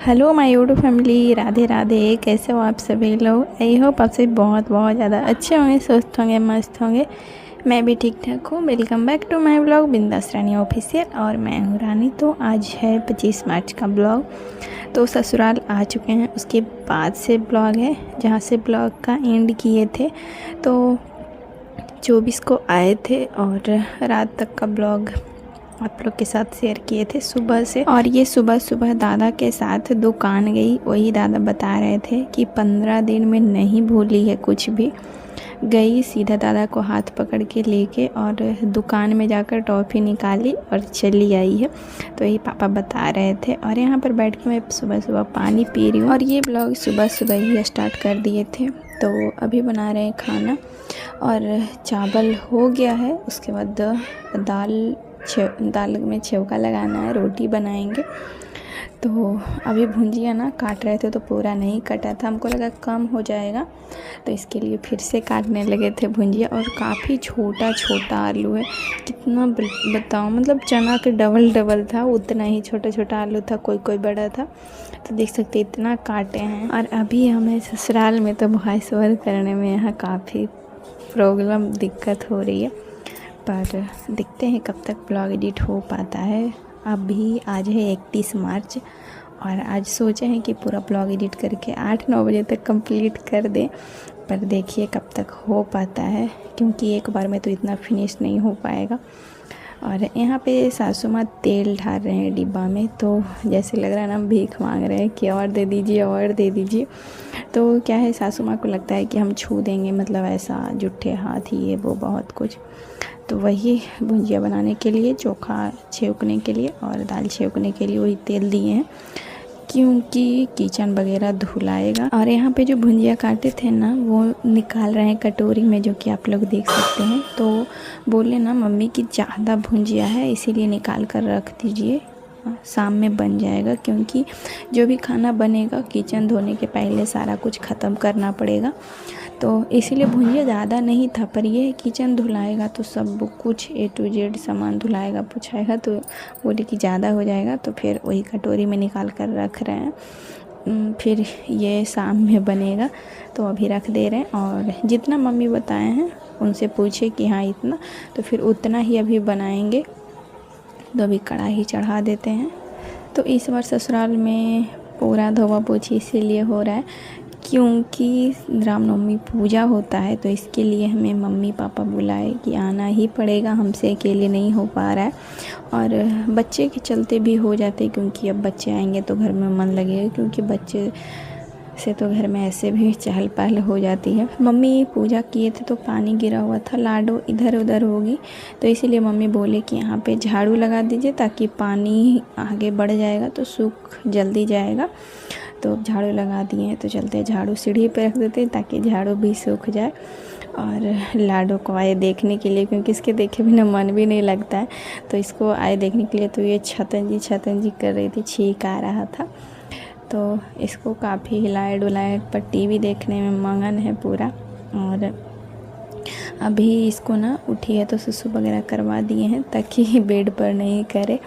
Hello my YouTube family, Radhe Radhe. कैसे हो आप सभी लोग? आई होप आप सभी बहुत बहुत ज़्यादा अच्छे होंगे, स्वस्थ होंगे, मस्त होंगे। मैं भी ठीक ठाक हूँ। Welcome back to my blog Bindaas Rani official. और मैं हूँ रानी। तो आज है 25 मार्च का ब्लॉग। तो ससुराल आ चुके हैं, उसके बाद से ब्लॉग है जहाँ से ब्लॉग का एंड किए थे। तो 24 को आए थे और रात तक का ब्लॉग आप लोग के साथ शेयर किए थे सुबह से। और ये सुबह सुबह दादा के साथ दुकान गई। वही दादा बता रहे थे कि 15 दिन में नहीं भूली है कुछ भी। गई सीधा दादा को हाथ पकड़ के लेके और दुकान में जाकर टॉफ़ी निकाली और चली आई है। तो यही पापा बता रहे थे। और यहाँ पर बैठ के मैं सुबह सुबह पानी पी रही हूँ। और ये ब्लॉग सुबह सुबह ही स्टार्ट कर दिए थे। तो अभी बना रहे हैं खाना और चावल हो गया है। उसके बाद दाल में छौंका लगाना है, रोटी बनाएंगे। तो अभी भुंजिया ना काट रहे थे तो पूरा नहीं कटा था, हमको लगा कम हो जाएगा तो इसके लिए फिर से काटने लगे थे भुंजिया। और काफ़ी छोटा छोटा आलू है, कितना बताओ, मतलब चना के डबल डबल था, उतना ही छोटा छोटा आलू था, कोई कोई बड़ा था। तो देख सकते इतना काटे हैं। और अभी हमें ससुराल में तो वॉइस ओवर करने में यहाँ काफ़ी प्रॉब्लम दिक्कत हो रही है, पर देखते हैं कब तक ब्लॉग एडिट हो पाता है। अभी आज है 31 मार्च और आज सोचे हैं कि पूरा ब्लॉग एडिट करके 8-9 बजे तक कंप्लीट कर दें, पर देखिए कब तक हो पाता है, क्योंकि एक बार में तो इतना फिनिश नहीं हो पाएगा। और यहाँ पे सासू माँ तेल ढार रहे हैं डिब्बा में, तो जैसे लग रहा है ना भीख मांग रहे हैं कि और दे दीजिए और दे दीजिए। तो क्या है, सासू माँ को लगता है कि हम छू देंगे, मतलब ऐसा जूठे हाथ ही ये वो बहुत कुछ। तो वही भुंजिया बनाने के लिए, चोखा छेंकने के लिए और दाल छेंकने के लिए वही तेल दिए हैं, क्योंकि किचन वगैरह धुलाएगा। और यहाँ पे जो भुंजिया काटे थे ना वो निकाल रहे हैं कटोरी में, जो कि आप लोग देख सकते हैं। तो बोले ना मम्मी कि ज़्यादा भुंजिया है इसीलिए निकाल कर रख दीजिए, शाम में बन जाएगा, क्योंकि जो भी खाना बनेगा किचन धोने के पहले सारा कुछ ख़त्म करना पड़ेगा। तो इसीलिए भुंजिया ज़्यादा नहीं था, पर ये है किचन धुलाएगा तो सब कुछ A to Z सामान धुलाएगा पुछाएगा, तो बोले कि ज़्यादा हो जाएगा, तो फिर वही कटोरी में निकाल कर रख रहे हैं। फिर ये शाम में बनेगा, तो अभी रख दे रहे हैं। और जितना मम्मी बताए हैं उनसे पूछे कि हाँ इतना, तो फिर उतना ही अभी बनाएंगे। तो अभी कढ़ाई चढ़ा देते हैं। तो इस बार ससुराल में पूरा धोबा पोछी इसीलिए हो रहा है क्योंकि रामनवमी पूजा होता है, तो इसके लिए हमें मम्मी पापा बुलाए कि आना ही पड़ेगा, हमसे अकेले नहीं हो पा रहा है। और बच्चे के चलते भी हो जाते, क्योंकि अब बच्चे आएंगे तो घर में मन लगेगा, क्योंकि बच्चे से तो घर में ऐसे भी चहल पहल हो जाती है। मम्मी पूजा किए थे तो पानी गिरा हुआ था, लाडो इधर उधर होगी, तो इसीलिए मम्मी बोले कि यहाँ पे झाड़ू लगा दीजिए ताकि पानी आगे बढ़ जाएगा तो सूख जल्दी जाएगा। तो झाड़ू लगा दिए हैं, तो चलते झाड़ू सीढ़ी पे रख देते हैं ताकि झाड़ू भी सूख जाए। और लाडो को आए देखने के लिए, क्योंकि इसके देखे बिना मन भी नहीं लगता है, तो इसको आए देखने के लिए। तो ये छतन जी कर रही थी, छींक आ रहा था, तो इसको काफ़ी हिलाए डुलाए, पर टीवी देखने में मगन है पूरा। और अभी इसको ना उठी है तो सुसु वगैरह करवा दिए हैं ताकि बेड पर नहीं करे।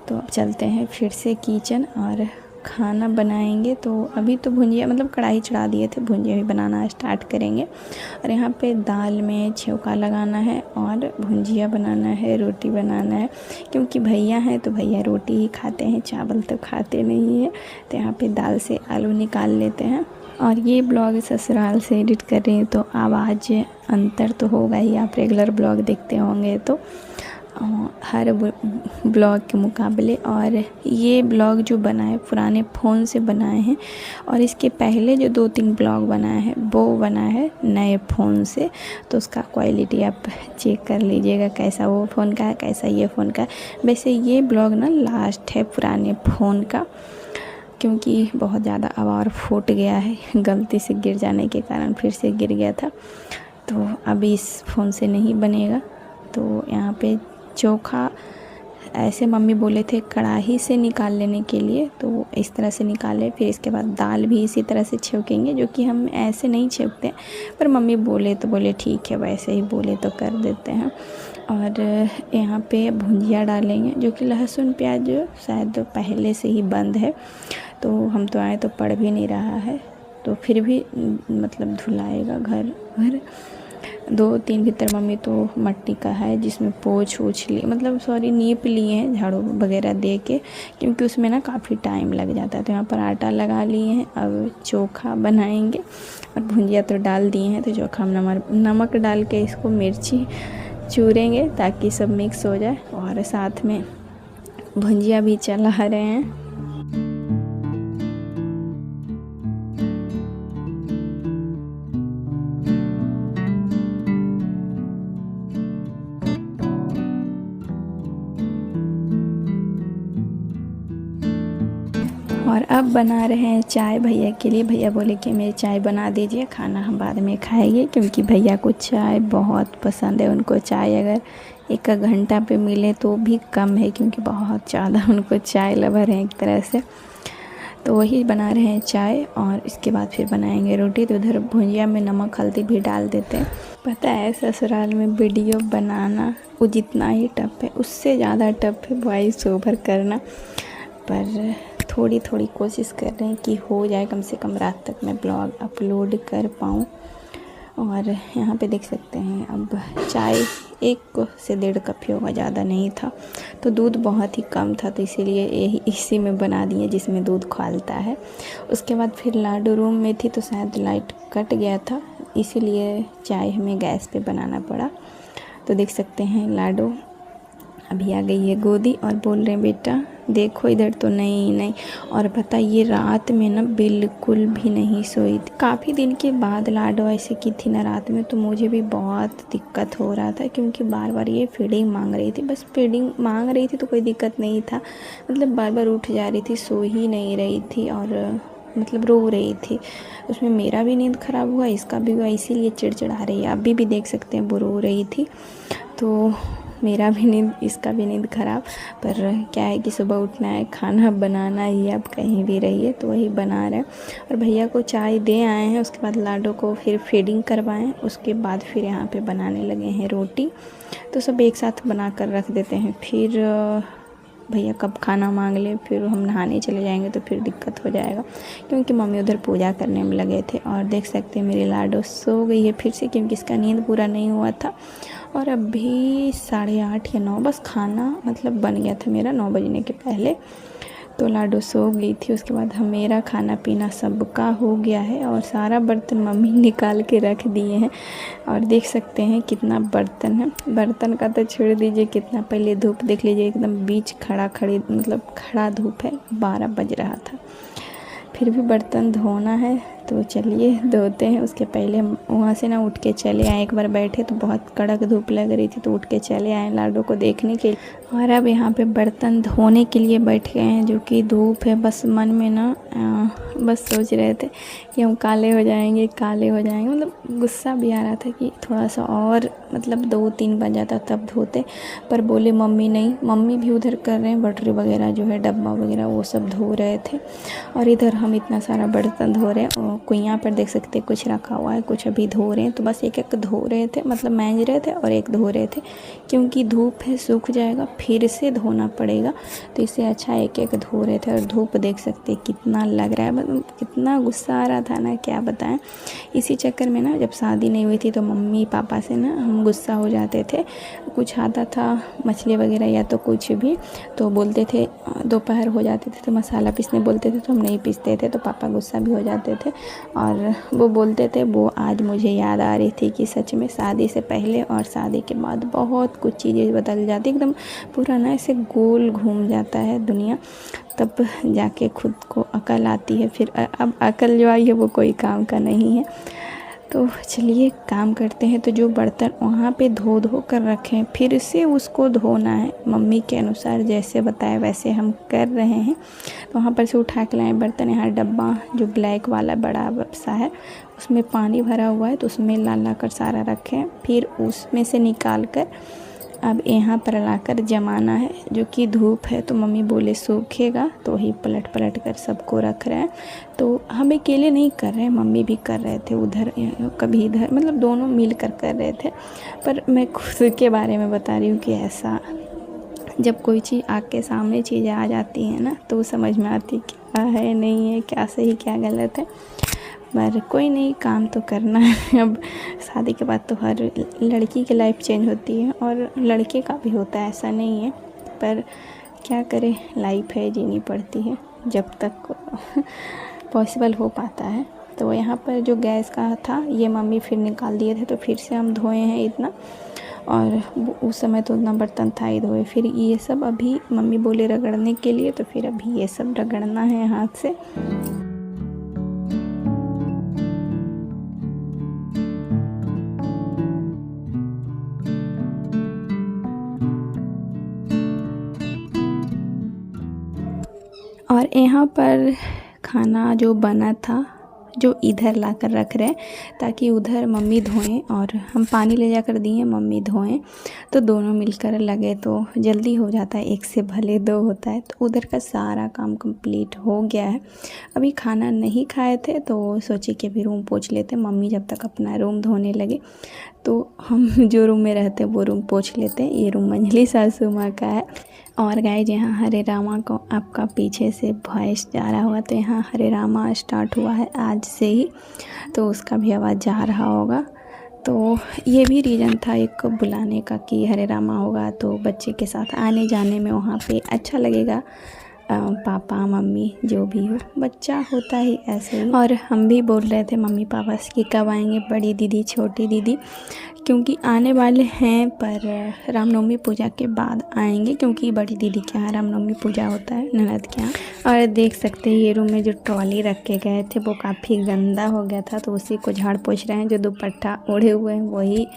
तो अब चलते हैं फिर से किचन और खाना बनाएंगे। तो अभी तो भुंजिया, मतलब कढ़ाई चढ़ा दिए थे, भुंजिया भी बनाना स्टार्ट करेंगे। और यहाँ पे दाल में छौंका लगाना है और भुंजिया बनाना है, रोटी बनाना है, क्योंकि भैया हैं तो भैया रोटी ही खाते हैं, चावल तो खाते नहीं है। तो यहाँ पे दाल से आलू निकाल लेते हैं। और ये ब्लॉग ससुराल से एडिट कर रही हूँ, तो आवाज़ अंतर तो होगा ही, आप रेगुलर ब्लॉग देखते होंगे तो हर ब्लॉग के मुकाबले। और ये ब्लॉग जो बनाए पुराने फ़ोन से बनाए हैं, और इसके पहले जो 2-3 ब्लॉग बनाए हैं वो बना है नए फ़ोन से। तो उसका क्वालिटी आप चेक कर लीजिएगा, कैसा वो फ़ोन का है, कैसा ये फ़ोन का है। वैसे ये ब्लॉग ना लास्ट है पुराने फ़ोन का, क्योंकि बहुत ज़्यादा आवाज़ फूट गया है, गलती से गिर जाने के कारण फिर से गिर गया था। तो अभी इस फ़ोन से नहीं बनेगा। तो यहाँ पे चोखा ऐसे मम्मी बोले थे कढ़ाई से निकाल लेने के लिए, तो इस तरह से निकाले। फिर इसके बाद दाल भी इसी तरह से छौंकेंगे, जो कि हम ऐसे नहीं छौंकते, पर मम्मी बोले तो बोले ठीक है, वैसे ही बोले तो कर देते हैं। और यहाँ पे भुंजिया डालेंगे, जो कि लहसुन प्याज शायद पहले से ही बंद है। तो हम तो आए तो पड़ भी नहीं रहा है, तो फिर भी मतलब धुलाएगा घर घर। 2-3 भीतर मम्मी तो मट्टी का है जिसमें पोंछ ऊछ लिए, मतलब सॉरी नीप लिए हैं झाड़ू वगैरह दे के, क्योंकि उसमें ना काफ़ी टाइम लग जाता है। तो यहाँ पर आटा लगा लिए हैं, अब चोखा बनाएंगे और भुंजिया तो डाल दिए हैं। तो चोखा हम नमक डाल के इसको मिर्ची चूरेंगे ताकि सब मिक्स हो जाए, और साथ में भुंजिया भी चला रहे हैं। और अब बना रहे हैं चाय भैया के लिए। भैया बोले कि मेरी चाय बना दीजिए, खाना हम बाद में खाएंगे, क्योंकि भैया को चाय बहुत पसंद है। उनको चाय अगर 1 घंटा पे मिले तो भी कम है, क्योंकि बहुत ज़्यादा उनको चाय लवर है एक तरह से। तो वही बना रहे हैं चाय, और इसके बाद फिर बनाएंगे रोटी। तो उधर भुंजिया में नमक हल्दी भी डाल देते हैं। पता है ससुराल में वीडियो बनाना वो जितना ही टफ है, उससे ज़्यादा टफ है वॉइस ओवर करना, पर थोड़ी थोड़ी कोशिश कर रहे हैं कि हो जाए, कम से कम रात तक मैं ब्लॉग अपलोड कर पाऊँ। और यहाँ पे देख सकते हैं अब चाय 1 से 1.5 कप ही होगा, ज़्यादा नहीं था। तो दूध बहुत ही कम था, तो इसीलिए यही इसी में बना दिए जिसमें दूध खौलता है। उसके बाद फिर लाडो रूम में थी तो शायद लाइट कट गया था, इसीलिए चाय हमें गैस पे बनाना पड़ा। तो देख सकते हैं लाडो अभी आ गई है गोदी और बोल रहे हैं बेटा देखो इधर, तो नहीं। और पता ये रात में ना बिल्कुल भी नहीं सोई थी। काफ़ी दिन के बाद लाडो ऐसे की थी ना रात में, तो मुझे भी बहुत दिक्कत हो रहा था, क्योंकि बार बार ये फीडिंग मांग रही थी। बस फीडिंग मांग रही थी तो कोई दिक्कत नहीं था, मतलब बार बार उठ जा रही थी, सो ही नहीं रही थी और मतलब रो रही थी। उसमें मेरा भी नींद ख़राब हुआ, इसका भी हुआ, इसीलिए चिड़चिड़ा रही है। अभी भी देख सकते हैं वो रो रही थी, तो मेरा भी नींद इसका भी नींद ख़राब। पर क्या है कि सुबह उठना है, खाना बनाना ही, आप कहीं भी रहिए तो वही बना रहे हैं। और भैया को चाय दे आए हैं, उसके बाद लाडो को फिर फीडिंग करवाएं, उसके बाद फिर यहाँ पे बनाने लगे हैं रोटी। तो सब एक साथ बना कर रख देते हैं, फिर भैया कब खाना मांग ले, फिर हम नहाने चले जाएंगे तो फिर दिक्कत हो जाएगा, क्योंकि मम्मी उधर पूजा करने में लगे थे। और देख सकते हैं मेरी लाडो सो गई है फिर से, क्योंकि इसका नींद पूरा नहीं हुआ था। और अभी 8:30 या 9 बस खाना मतलब बन गया था मेरा 9 बजने के पहले, तो लाडो सो गई थी। उसके बाद हम मेरा खाना पीना सबका हो गया है, और सारा बर्तन मम्मी निकाल के रख दिए हैं। और देख सकते हैं कितना बर्तन है, बर्तन का तो छोड़ दीजिए, कितना पहले धूप देख लीजिए, एकदम बीच खड़ा धूप है, 12 बज रहा था, फिर भी बर्तन धोना है। तो चलिए धोते हैं। उसके पहले हम वहाँ से ना उठ के चले आए, एक बार बैठे तो बहुत कड़क धूप लग रही थी, तो उठ के चले आए लाडो को देखने के लिए। और अब यहाँ पे बर्तन धोने के लिए बैठ गए हैं, जो कि धूप है। बस मन में ना बस सोच रहे थे कि हम काले हो जाएंगे, मतलब गुस्सा भी आ रहा था कि थोड़ा सा और मतलब 2-3 बज जाता तब धोते, पर बोले मम्मी नहीं। मम्मी भी उधर कर रहे हैं, बटरी वगैरह जो है डब्बा वगैरह वो सब धो रहे थे, और इधर हम इतना सारा बर्तन धो रहे हैं। और कुइयाँ पर देख सकते कुछ रखा हुआ है, कुछ अभी धो रहे हैं। तो बस एक धो रहे थे, मतलब मांज रहे थे, और एक धो रहे थे, क्योंकि धूप है सूख जाएगा, फिर से धोना पड़ेगा। तो इससे अच्छा एक धो रहे थे। और धूप देख सकते कितना लग रहा है, मतलब कितना गुस्सा आ रहा था ना, क्या बताएं। इसी चक्कर में ना जब शादी नहीं हुई थी तो मम्मी पापा से ना हम गुस्सा हो जाते थे, कुछ आता था मछली वगैरह या तो कुछ भी, तो बोलते थे, दोपहर हो जाते थे तो मसाला पीसने बोलते थे, तो हम नहीं पीसते थे, तो पापा गुस्सा भी हो जाते थे। और वो बोलते थे, वो आज मुझे याद आ रही थी कि सच में शादी से पहले और शादी के बाद बहुत कुछ चीज़ें बदल जाती, एकदम पूरा ना ऐसे गोल घूम जाता है दुनिया, तब जाके खुद को अकल आती है। फिर अब अकल जो आई है वो कोई काम का नहीं है। तो चलिए काम करते हैं। तो जो बर्तन वहाँ पे धो कर रखे हैं, फिर से उसको धोना है, मम्मी के अनुसार जैसे बताया वैसे हम कर रहे हैं। तो वहाँ पर से उठा के लाए बर्तन। यहाँ डब्बा जो ब्लैक वाला बड़ा सा है, उसमें पानी भरा हुआ है, तो उसमें ला कर सारा रखें। फिर उसमें से निकाल कर अब यहाँ पर लाकर जमाना है, जो कि धूप है, तो मम्मी बोले सूखेगा, तो वही पलट कर सबको रख रहे हैं। तो हम अकेले नहीं कर रहे हैं, मम्मी भी कर रहे थे, उधर कभी इधर, मतलब दोनों मिल कर रहे थे। पर मैं खुद के बारे में बता रही हूँ कि ऐसा जब कोई चीज़ आके सामने चीज़ें आ जाती हैं ना, तो समझ में आती है कि पता है नहीं है क्या सही क्या गलत है, पर कोई नहीं, काम तो करना है। अब शादी के बाद तो हर लड़की की लाइफ चेंज होती है और लड़के का भी होता है, ऐसा नहीं है, पर क्या करें, लाइफ है, जीनी पड़ती है जब तक पॉसिबल हो पाता है। तो यहाँ पर जो गैस का था ये मम्मी फिर निकाल दिए थे, तो फिर से हम धोए हैं इतना, और उस समय तो उतना बर्तन था ही धोए। फिर ये सब अभी मम्मी बोले रगड़ने के लिए, तो फिर अभी ये सब रगड़ना है हाथ से। और यहाँ पर खाना जो बना था, जो इधर ला कर रख रहे हैं ताकि उधर मम्मी धोएं और हम पानी ले जाकर दिए, मम्मी धोएं, तो दोनों मिलकर लगे तो जल्दी हो जाता है, एक से भले दो होता है। तो उधर का सारा काम कंप्लीट हो गया है। अभी खाना नहीं खाए थे तो सोचे कि अभी रूम पोंछ लेते, मम्मी जब तक अपना रूम धोने लगे तो हम जो रूम में रहते वो रूम पोंछ लेते। ये रूम मंजली सासू माँ का है। और गाइज यहाँ हरे रामा को आपका पीछे से वॉइस जा रहा होगा, तो यहाँ हरे रामा स्टार्ट हुआ है आज से ही, तो उसका भी आवाज़ जा रहा होगा। तो ये भी रीज़न था एक बुलाने का कि हरे रामा होगा तो बच्चे के साथ आने जाने में वहाँ पे अच्छा लगेगा, पापा मम्मी जो भी हो, बच्चा होता ही ऐसे ही। और हम भी बोल रहे थे मम्मी पापा से कि कब आएंगे बड़ी दीदी छोटी दीदी, क्योंकि आने वाले हैं, पर रामनवमी पूजा के बाद आएंगे, क्योंकि बड़ी दीदी के यहाँ रामनवमी पूजा होता है ननद के यहाँ। और देख सकते हैं ये रूम में जो ट्रॉली रख के गए थे वो काफ़ी गंदा हो गया था, तो उसी को झाड़ पोंछ रहे हैं। जो दुपट्टा ओढ़े हुए हैं वही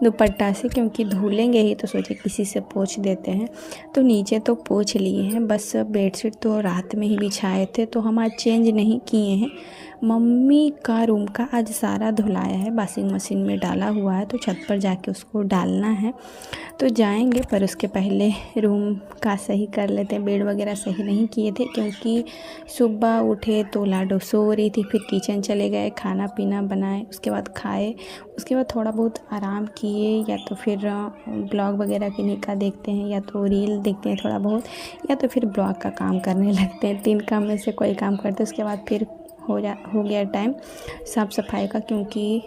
दुपट्टा से, क्योंकि धुलेंगे ही तो सोचे किसी से पोंछ देते हैं। तो नीचे तो पोंछ लिए हैं, बस बेडशीट तो रात में ही बिछाए थे, तो हम आज चेंज नहीं किए हैं। मम्मी का रूम का आज सारा धुलाया है, वॉशिंग मशीन में डाला हुआ है, तो छत पर जाके उसको डालना है, तो जाएंगे। पर उसके पहले रूम का सही कर लेते हैं। बेड वगैरह सही नहीं किए थे, क्योंकि सुबह उठे तो लाडो सो रही थी, फिर किचन चले गए, खाना पीना बनाए, उसके बाद खाए, उसके बाद थोड़ा बहुत आराम किए, या तो फिर ब्लॉग वगैरह की निकाह देखते हैं, या तो रील देखते हैं थोड़ा बहुत, या तो फिर ब्लॉग का काम करने लगते हैं। 3 काम में से कोई काम करते हैं। उसके बाद फिर हो गया टाइम साफ़ सफाई का, क्योंकि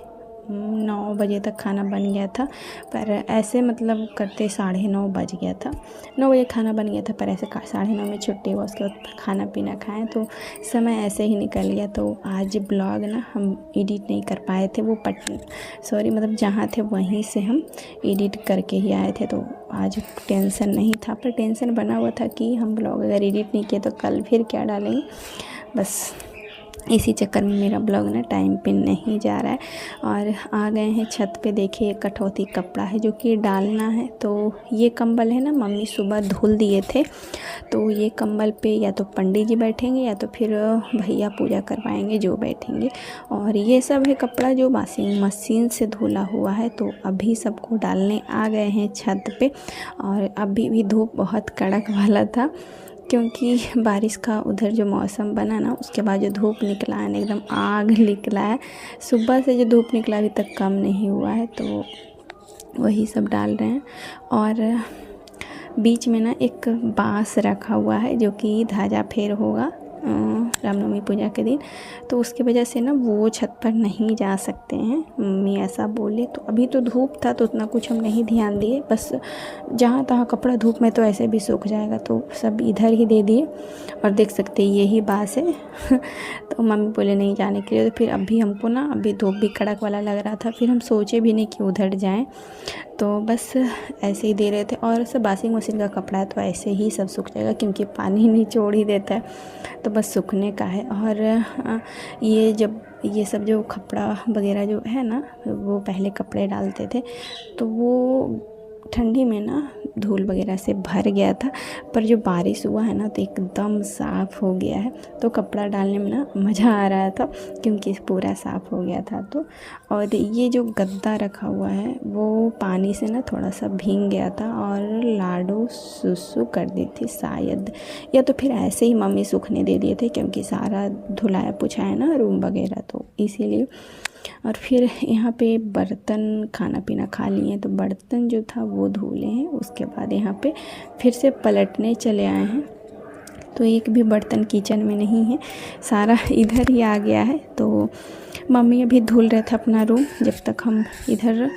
9 बजे तक खाना बन गया था, पर ऐसे मतलब करते 9:30 बज गया था। 9 बजे खाना बन गया था, पर ऐसे 9:30 में छुट्टी हुआ, उसके बाद खाना पीना खाएं, तो समय ऐसे ही निकल गया। तो आज ब्लॉग ना हम एडिट नहीं कर पाए थे, वो मतलब जहाँ थे वहीं से हम एडिट करके ही आए थे, तो आज टेंशन नहीं था। पर टेंशन बना हुआ था कि हम ब्लॉग अगर एडिट नहीं किए तो कल फिर क्या डालेंगे, बस इसी चक्कर में मेरा ब्लॉग ना टाइम पे नहीं जा रहा है। और आ गए हैं छत पे, देखिए कटौती कपड़ा है जो कि डालना है। तो ये कंबल है ना, मम्मी सुबह धुल दिए थे, तो ये कंबल पे या तो पंडित जी बैठेंगे या तो फिर भैया पूजा करवाएंगे जो बैठेंगे। और ये सब है कपड़ा जो वॉशिंग मशीन से धुला हुआ है, तो अभी सबको डालने आ गए हैं छत पे। और अभी भी धूप बहुत कड़क वाला था, क्योंकि बारिश का उधर जो मौसम बना ना, उसके बाद जो धूप निकला है ना, एकदम आग निकला है। सुबह से जो धूप निकला अभी तक कम नहीं हुआ है, तो वही सब डाल रहे हैं। और बीच में ना एक बांस रखा हुआ है जो कि ध्वजा फेर होगा रामनवमी पूजा के दिन, तो उसकी वजह से ना वो छत पर नहीं जा सकते हैं, मम्मी ऐसा बोले। तो अभी तो धूप था तो उतना कुछ हम नहीं ध्यान दिए, बस जहाँ तहाँ कपड़ा धूप में तो ऐसे भी सूख जाएगा, तो सब इधर ही दे दिए। और देख सकते हैं यही बांस है तो मम्मी बोले नहीं जाने के लिए। तो फिर अभी हमको ना, अभी धूप भी कड़क वाला लग रहा था, फिर हम सोचे भी नहीं कि उधर जाएं, तो बस ऐसे ही दे रहे थे। और सब वॉशिंग मशीन का कपड़ा है तो ऐसे ही सब सूख जाएगा, क्योंकि पानी निचोड़ ही देता है, तो बस सूखने का है। और ये सब जो कपड़ा वगैरह जो है ना, वो पहले कपड़े डालते थे तो वो ठंडी में ना धूल वगैरह से भर गया था, पर जो बारिश हुआ है ना तो एकदम साफ़ हो गया है, तो कपड़ा डालने में ना मज़ा आ रहा था, क्योंकि पूरा साफ़ हो गया था। तो और ये जो गद्दा रखा हुआ है वो पानी से ना थोड़ा सा भीग गया था, और लाडो सुसु कर दी थी शायद, या तो फिर ऐसे ही मम्मी सूखने दे दिए थे, क्योंकि सारा धुलाया पुछाया ना रूम वगैरह, तो इसीलिए। और फिर यहाँ पे बर्तन खाना पीना खा लिए, तो बर्तन जो था वो धुले हैं। उसके बाद यहाँ पे फिर से पलटने चले आए हैं, तो एक भी बर्तन किचन में नहीं है, सारा इधर ही आ गया है। तो मम्मी अभी धुल रहे थे अपना रूम, जब तक हम इधर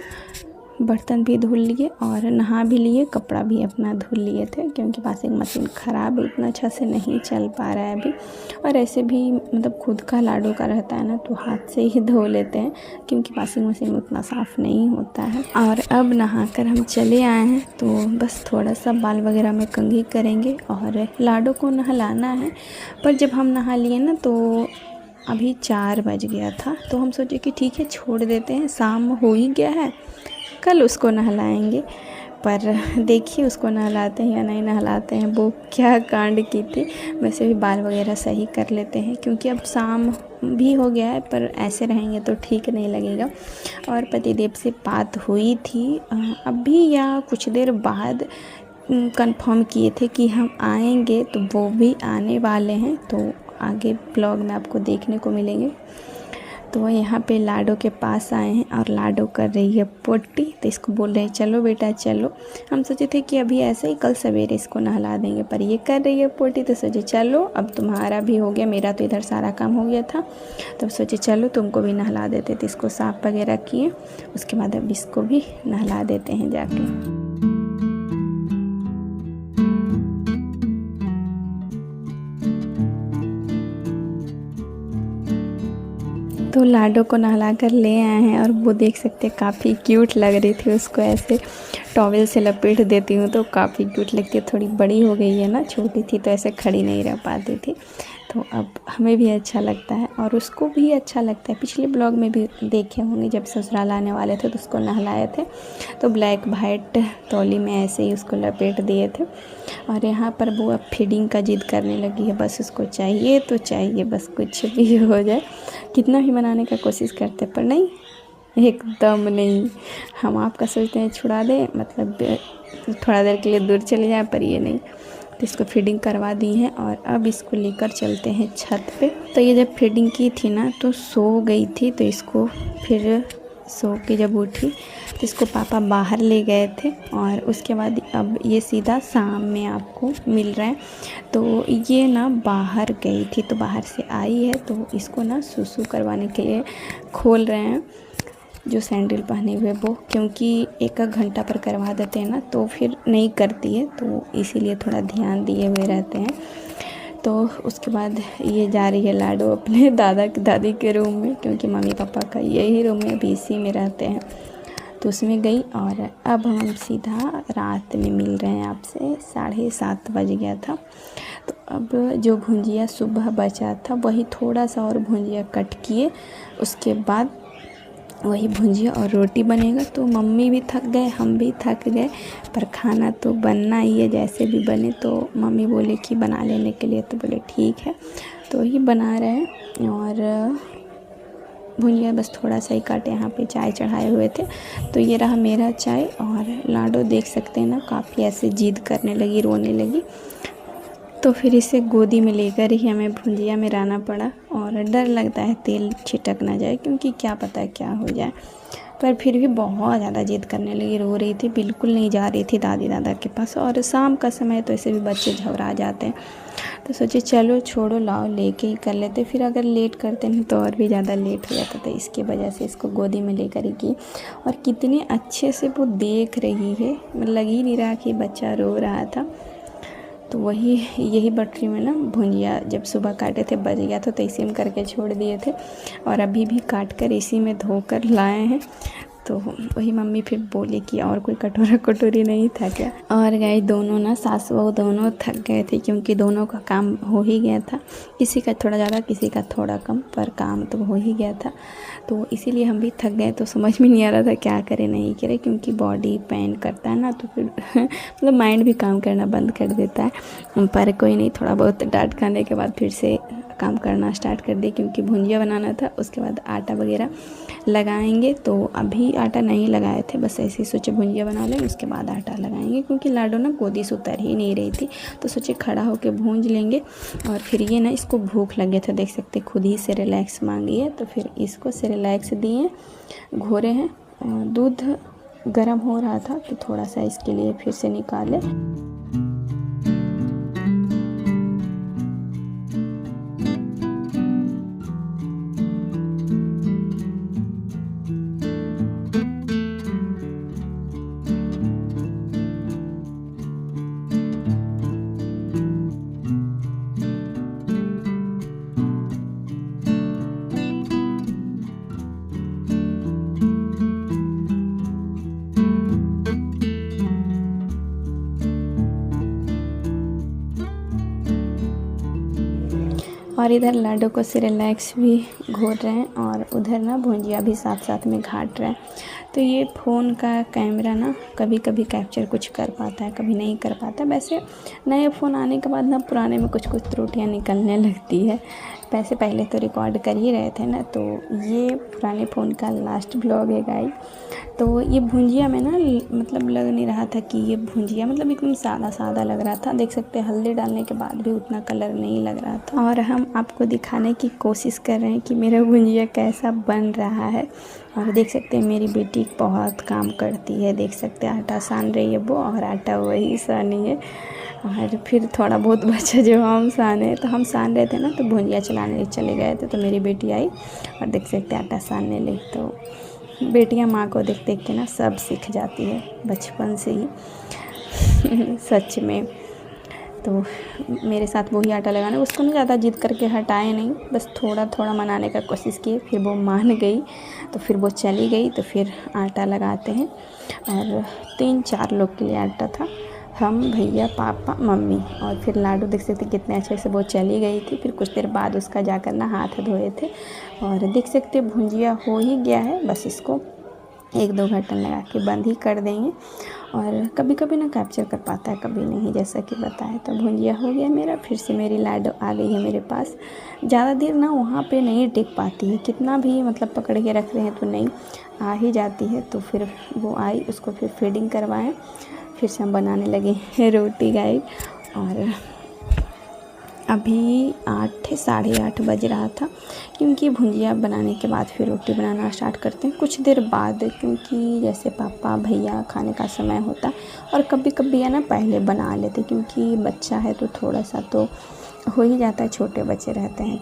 बर्तन भी धुल लिए और नहा भी लिए, कपड़ा भी अपना धुल लिए थे, क्योंकि वॉशिंग मशीन ख़राब है, उतना अच्छा से नहीं चल पा रहा है अभी। और ऐसे भी मतलब खुद का लाडो का रहता है ना, तो हाथ से ही धो लेते हैं, क्योंकि वॉशिंग मशीन में उतना साफ़ नहीं होता है। और अब नहाकर हम चले आए हैं, तो बस थोड़ा सा बाल वगैरह में कंघी करेंगे और लाडो को नहलाना है। पर जब हम नहा लिए ना, तो अभी 4 बज गया था, तो हम सोचे कि ठीक है छोड़ देते हैं, शाम हो ही गया है, कल उसको नहलाएंगे। पर देखिए उसको नहलाते हैं या नहीं नहलाते हैं, वो क्या कांड की थी। वैसे भी बाल वगैरह सही कर लेते हैं, क्योंकि अब शाम भी हो गया है, पर ऐसे रहेंगे तो ठीक नहीं लगेगा। और पतिदेव से बात हुई थी अभी या कुछ देर बाद, कंफर्म किए थे कि हम आएंगे, तो वो भी आने वाले हैं, तो आगे ब्लॉग में आपको देखने को मिलेंगे। तो यहाँ पे लाडो के पास आए हैं और लाडो कर रही है पोटी, तो इसको बोल रहे हैं चलो बेटा चलो। हम सोचे थे कि अभी ऐसे ही कल सवेरे इसको नहला देंगे, पर ये कर रही है पोटी, तो सोचे चलो अब तुम्हारा भी हो गया, मेरा तो इधर सारा काम हो गया था, तो सोचे चलो तुमको भी नहला देते। तो इसको साफ़ वगैरह किए, उसके बाद अब इसको भी नहला देते हैं जाके। तो लाडो को नहला कर ले आए हैं और वो देख सकते हैं काफ़ी क्यूट लग रही थी। उसको ऐसे टॉवेल से लपेट देती हूँ तो काफ़ी क्यूट लगती है। थोड़ी बड़ी हो गई है ना, छोटी थी तो ऐसे खड़ी नहीं रह पाती थी, तो अब हमें भी अच्छा लगता है और उसको भी अच्छा लगता है। पिछले ब्लॉग में भी देखे होंगे, जब ससुराल आने वाले थे तो उसको नहलाए थे, तो ब्लैक वाइट तौली में ऐसे ही उसको लपेट दिए थे। और यहाँ पर वो अब फीडिंग का जिद करने लगी है, बस उसको चाहिए तो चाहिए, बस कुछ भी हो जाए। कितना भी मनाने का कोशिश करते पर नहीं, एकदम नहीं। हम आपका सोचते हैं छुड़ा दें, मतलब थोड़ा देर के लिए दूर चले जाए, पर ये नहीं। तो इसको फीडिंग करवा दी है और अब इसको लेकर चलते हैं छत पे। तो ये जब फीडिंग की थी ना तो सो गई थी, तो इसको फिर सो के जब उठी तो इसको पापा बाहर ले गए थे और उसके बाद अब ये सीधा शाम में आपको मिल रहा है। तो ये ना बाहर गई थी, तो बाहर से आई है, तो इसको ना सुसु करवाने के लिए खोल रहे हैं जो सैंडल पहने हुए वो, क्योंकि एक घंटा पर करवा देते हैं ना तो फिर नहीं करती है, तो इसीलिए थोड़ा ध्यान दिए हुए रहते हैं। तो उसके बाद ये जा रही है लाडो अपने दादी के रूम में, क्योंकि मम्मी पापा का यही रूम है, अभी इसी में रहते हैं, तो उसमें गई। और अब हम सीधा रात में मिल रहे हैं आपसे, 7:30 बज गया था। तो अब जो भुंजिया सुबह बचा था वही थोड़ा सा और भुंजिया कट किए, उसके बाद वही भुंजिया और रोटी बनेगा। तो मम्मी भी थक गए, हम भी थक गए, पर खाना तो बनना ही है जैसे भी बने। तो मम्मी बोले कि बना लेने के लिए, तो बोले ठीक है, तो ही बना रहे हैं। और भुंजिया बस थोड़ा सा ही काटे, यहाँ पे चाय चढ़ाए हुए थे। तो ये रहा मेरा चाय, और लाडो देख सकते हैं ना काफ़ी ऐसे जिद करने लगी, रोने लगी। तो फिर इसे गोदी में लेकर ही हमें भुंजिया में रहना पड़ा, और डर लगता है तेल छिटक ना जाए, क्योंकि क्या पता क्या हो जाए। पर फिर भी बहुत ज़्यादा जिद करने लगी, रो रही थी, बिल्कुल नहीं जा रही थी दादी दादा के पास। और शाम का समय तो ऐसे भी बच्चे घबरा जाते हैं, तो सोचे चलो छोड़ो, लाओ लेके ही कर लेते। फिर अगर लेट करते हैं तो और भी ज़्यादा लेट हो जाता था, इसकी वजह से इसको गोदी में लेकर ही की। और कितने अच्छे से वो देख रही है, लग ही नहीं रहा कि बच्चा रो रहा था। तो यही बटरी में ना भुंजिया जब सुबह काटे थे बच गया था, तो इसी में करके छोड़ दिए थे, और अभी भी काट कर इसी में धोकर लाए हैं। तो वही मम्मी फिर बोली कि और कोई कटोरी नहीं था क्या। और गए दोनों ना, सास बहू दोनों थक गए थे, क्योंकि दोनों का काम हो ही गया था, किसी का थोड़ा ज़्यादा किसी का थोड़ा कम, पर काम तो हो ही गया था। तो इसीलिए हम भी थक गए, तो समझ में नहीं आ रहा था क्या करें नहीं करें, क्योंकि बॉडी पेन करता है ना, तो फिर मतलब माइंड भी काम करना बंद कर देता है। पर कोई नहीं, थोड़ा बहुत डांट खाने के बाद फिर से काम करना स्टार्ट कर दिए, क्योंकि भुंजिया बनाना था। उसके बाद आटा वगैरह लगाएंगे, तो अभी आटा नहीं लगाए थे, बस ऐसे ही सोचे भुंजिया बना लें, उसके बाद आटा लगाएंगे, क्योंकि लाडो ना गोदी से उतर ही नहीं रही थी। तो सोचे खड़ा होकर भूंज लेंगे। और फिर ये ना इसको भूख लगे थे, देख सकते खुद ही से रिलैक्स मांगी है, तो फिर इसको से रिलैक्स दिए, घोरे हैं। दूध गर्म हो रहा था, तो थोड़ा सा इसके लिए फिर से निकाले। और इधर लाडो को सिरेलैक्स भी घोर रहे हैं और उधर ना भुंजिया भी साथ साथ में घाट रहे हैं। तो ये फ़ोन का कैमरा ना कभी कभी कैप्चर कुछ कर पाता है, कभी नहीं कर पाता। वैसे नए फ़ोन आने के बाद ना पुराने में कुछ कुछ त्रुटियाँ निकलने लगती है। वैसे पहले तो रिकॉर्ड कर ही रहे थे ना, तो ये पुराने फ़ोन का लास्ट ब्लॉग है गाइस। तो ये भुंजिया में ना मतलब लग नहीं रहा था कि ये भुंजिया, मतलब एकदम सादा सादा लग रहा था। देख सकते हैं हल्दी डालने के बाद भी उतना कलर नहीं लग रहा था। और हम आपको दिखाने की कोशिश कर रहे हैं कि मेरा भुंजिया कैसा बन रहा है। और देख सकते हैं मेरी बेटी बहुत काम करती है, देख सकते हैं आटा सान रही है वो, और आटा वही सानी है। और फिर थोड़ा बहुत बचा जो हम साने, तो हम सान रहे थे ना, तो भुंजिया चलाने चले गए थे, तो मेरी बेटी आई और देख सकते आटा सानने लगी। तो बेटियां माँ को देख देख के ना सब सीख जाती है बचपन से ही सच में। तो मेरे साथ वही आटा लगाना, उसको ना ज़्यादा जिद करके हटाए नहीं, बस थोड़ा थोड़ा मनाने का कोशिश किए, फिर वो मान गई, तो फिर वो चली गई। तो फिर आटा लगाते हैं, और 3-4 लोग के लिए आटा था, हम, भैया, पापा, मम्मी, और फिर लाडू देख सकते कितने अच्छे से वो चली गई थी। फिर कुछ देर बाद उसका जाकर ना हाथ धोए थे। और देख सकते भुंजिया हो ही गया है, बस इसको 1-2 घंटा लगा के बंद ही कर देंगे। और कभी कभी ना कैप्चर कर पाता है, कभी नहीं, जैसा कि बताया। तो भुंजिया हो गया मेरा। फिर से मेरी लाडो आ गई है मेरे पास। ज़्यादा देर ना वहाँ पे नहीं टिक पाती है, कितना भी मतलब पकड़ के रख रहे हैं तो नहीं आ ही जाती है। तो फिर वो आई, उसको फिर फीडिंग करवाएं, फिर से हम बनाने लगे हैं रोटी गाइस। और अभी 8 साढ़े 8 बज रहा था, क्योंकि भुंजिया बनाने के बाद फिर रोटी बनाना स्टार्ट करते हैं कुछ देर बाद, क्योंकि जैसे पापा भैया खाने का समय होता। और कभी कभी है ना पहले बना लेते, क्योंकि बच्चा है तो थोड़ा सा तो हो ही जाता है, छोटे बच्चे रहते हैं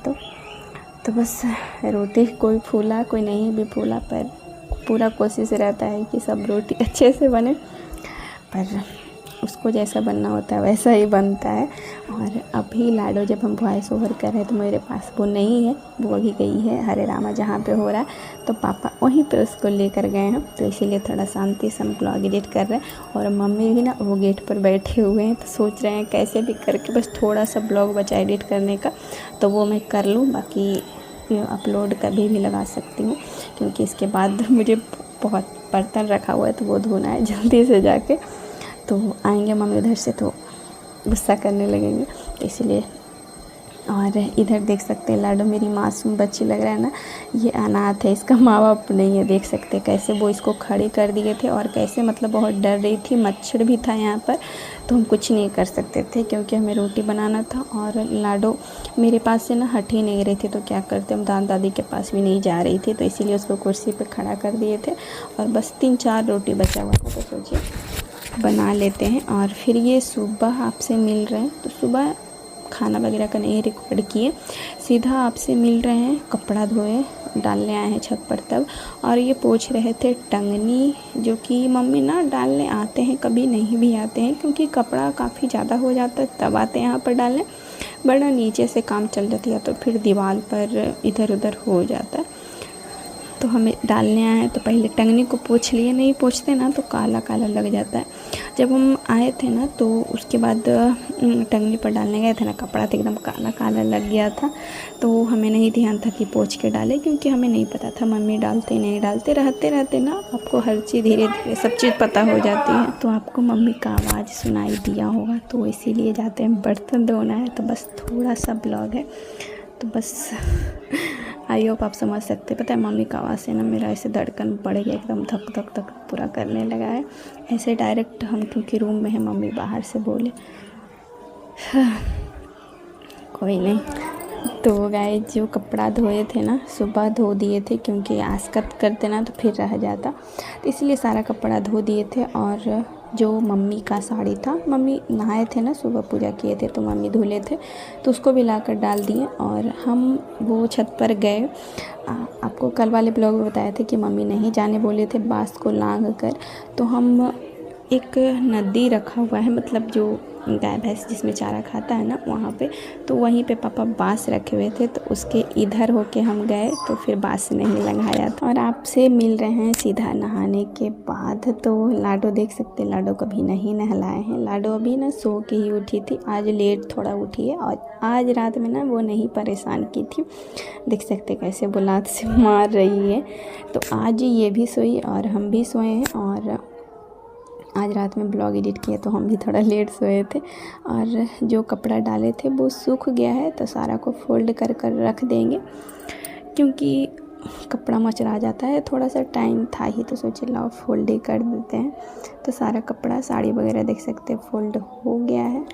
तो बस रोटी कोई फूला कोई नहीं भी फूला, पर पूरा कोशिश रहता है कि सब रोटी अच्छे से बने, पर उसको जैसा बनना होता है वैसा ही बनता है। और अभी लाडो जब हम वॉइस ओवर कर रहे हैं तो मेरे पास वो नहीं है, वो अभी गई है हरे रामा जहाँ पे हो रहा है, तो पापा वहीं पे उसको लेकर गए हैं। तो इसीलिए थोड़ा शांति से हम ब्लॉग एडिट कर रहे हैं। और मम्मी भी ना वो गेट पर बैठे हुए हैं, तो सोच रहे हैं कैसे भी करके बस थोड़ा सा ब्लॉग बचा एडिट करने का, तो वो मैं कर लूँ, बाकी अपलोड कभी भी लगा सकती हूँ। क्योंकि इसके बाद मुझे बहुत बर्तन रखा हुआ है तो वो धोना है जल्दी से जाके। तो आएंगे मम्मी उधर से तो गुस्सा करने लगेंगे, तो इसलिए। और इधर देख सकते हैं लाडो मेरी मासूम बच्ची लग रहा है ना, ये अनाथ है, इसका माँ बाप नहीं है। देख सकते हैं कैसे वो इसको खड़े कर दिए थे, और कैसे मतलब बहुत डर रही थी, मच्छर भी था यहाँ पर, तो हम कुछ नहीं कर सकते थे क्योंकि हमें रोटी बनाना था। और लाडो मेरे पास से ना हट ही नहीं रही थी, तो क्या करते, हम दादा दादी के पास भी नहीं जा रही थी, तो इसीलिए उसको कुर्सी पर खड़ा कर दिए थे। और बस 3-4 रोटी बचा हुआ था, तो सोचिए बना लेते हैं। और फिर ये सुबह आपसे मिल रहे हैं, तो सुबह खाना वगैरह का नहीं रिकॉर्ड किए, सीधा आपसे मिल रहे हैं, कपड़ा धोए डालने आए हैं छत पर तब। और ये पोंछ रहे थे टंगनी, जो कि मम्मी ना डालने आते हैं, कभी नहीं भी आते हैं, क्योंकि कपड़ा काफ़ी ज़्यादा हो जाता है तब आते हैं यहाँ पर डालने, वरना नीचे से काम चल जाती है तो फिर दीवार पर इधर उधर हो जाता है। तो हमें डालने आए हैं, तो पहले टंगनी को पोंछ लिए, नहीं पोंछते ना तो काला काला लग जाता है। जब हम आए थे ना तो उसके बाद टंगनी पर डालने गए थे ना, कपड़ा तो एकदम काला काला लग गया था, तो हमें नहीं ध्यान था कि पोंछ के डाले, क्योंकि हमें नहीं पता था मम्मी डालते नहीं डालते। रहते रहते ना आपको हर चीज़ धीरे धीरे सब चीज़ पता हो जाती है। तो आपको मम्मी का आवाज़ सुनाई दिया होगा, तो इसीलिए जाते हैं बर्तन धोना है, तो बस थोड़ा सा ब्लॉग है, तो बस आई होप आप समझ सकते। पता है मम्मी का आवाज़ से ना मेरा ऐसे धड़कन बढ़ गया, एकदम धक धक धक पूरा करने लगा है ऐसे डायरेक्ट। हम क्योंकि रूम में है, मम्मी बाहर से बोले कोई नहीं। तो गाइस जो कपड़ा धोए थे ना सुबह धो दिए थे, क्योंकि आस्कत करते ना तो फिर रह जाता, तो इसलिए सारा कपड़ा धो दिए थे। और जो मम्मी का साड़ी था, मम्मी नहाए थे ना सुबह पूजा किए थे, तो मम्मी धुले थे, तो उसको भी लाकर डाल दिए। और हम वो छत पर गए, आपको कल वाले ब्लॉग में बताया था कि मम्मी नहीं जाने बोले थे बांस को लांग कर, तो हम एक नदी रखा हुआ है, मतलब जो गाय भैंस जिसमें चारा खाता है ना वहाँ पे, तो वहीं पे पापा बांस रखे हुए थे, तो उसके इधर होके हम गए तो फिर बांस नहीं लगाया था। और आपसे मिल रहे हैं सीधा नहाने के बाद। तो लाडो देख सकते हैं, लाडो कभी नहीं नहलाए हैं। लाडो अभी ना सो के ही उठी थी, आज लेट थोड़ा उठी है, और आज रात में ना वो नहीं परेशान की थी। देख सकते कैसे वो लात से मार रही है। तो आज ये भी सोई और हम भी सोए हैं। और आज रात में ब्लॉग एडिट किया तो हम भी थोड़ा लेट सोए थे। और जो कपड़ा डाले थे वो सूख गया है, तो सारा को फोल्ड कर कर रख देंगे, क्योंकि कपड़ा मचरा जाता है। थोड़ा सा टाइम था ही तो सोचे लाओ फोल्ड ही कर देते हैं। तो सारा कपड़ा, साड़ी वगैरह देख सकते हैं फोल्ड हो गया है।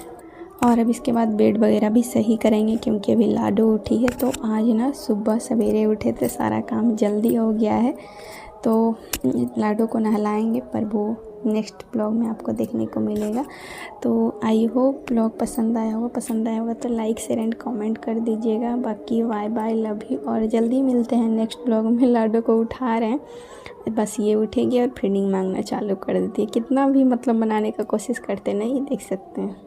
और अब इसके बाद बेड वगैरह भी सही करेंगे, क्योंकि अभी लाडो उठी है। तो आज ना सुबह सवेरे उठे थे, सारा काम जल्दी हो गया है। तो लाडो को नहलाएंगे, पर वो नेक्स्ट ब्लॉग में आपको देखने को मिलेगा। तो आई होप ब्लॉग पसंद आया होगा तो लाइक शेयर एंड कमेंट कर दीजिएगा। बाकी बाय बाय, लव यू, और जल्दी मिलते हैं नेक्स्ट ब्लॉग में। लाडो को उठा रहे हैं, बस ये उठेगी और फीडिंग मांगना चालू कर देती है। कितना भी मतलब बनाने का कोशिश करते नहीं, देख सकते हैं।